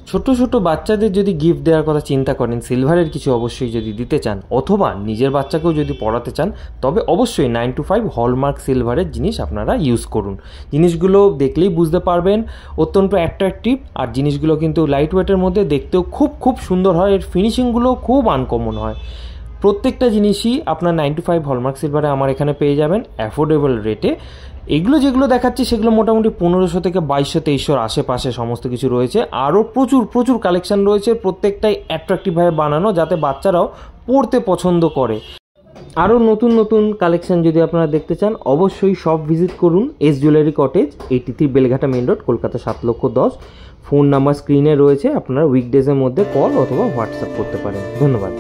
ছোট ছোট বাচ্চাদের যদি গিফট দেওয়ার কথা চিন্তা করেন, সিলভারের কিছু অবশ্যই যদি দিতে চান অথবা নিজের বাচ্চাকেও যদি পড়াতে চান, তবে অবশ্যই 925 হলমার্ক সিলভারের জিনিস আপনারা ইউজ করুন। জিনিসগুলো দেখলেই বুঝতে পারবেন অত্যন্ত অ্যাট্রাকটিভ, আর জিনিসগুলো কিন্তু লাইট ওয়েটের মধ্যে দেখতেও খুব সুন্দর হয়। এর ফিনিশিংগুলো খুব আনকমন হয়। প্রত্যেকটা জিনিসই আপনার 925 হলমার্ক সিলভারে আমার এখানে পেয়ে যাবেন অ্যাফোর্ডেবল রেটে। এগুলো যেগুলো দেখাচ্ছি সেগুলো মোটামুটি 1500 থেকে 2200-2300 আশেপাশে সমস্ত কিছু রয়েছে। আরও প্রচুর কালেকশান রয়েছে, প্রত্যেকটাই অ্যাট্রাকটিভভাবে বানানো যাতে বাচ্চারাও পড়তে পছন্দ করে। আরও নতুন কালেকশান যদি আপনারা দেখতে চান অবশ্যই শপ ভিজিট করুন। S jewellery cottage, 83 Beleghata main road, Kolkata 7,10,000। Phone number স্ক্রিনে রয়েছে, আপনারা উইকডেজের মধ্যে কল অথবা হোয়াটসঅ্যাপ করতে পারেন। ধন্যবাদ।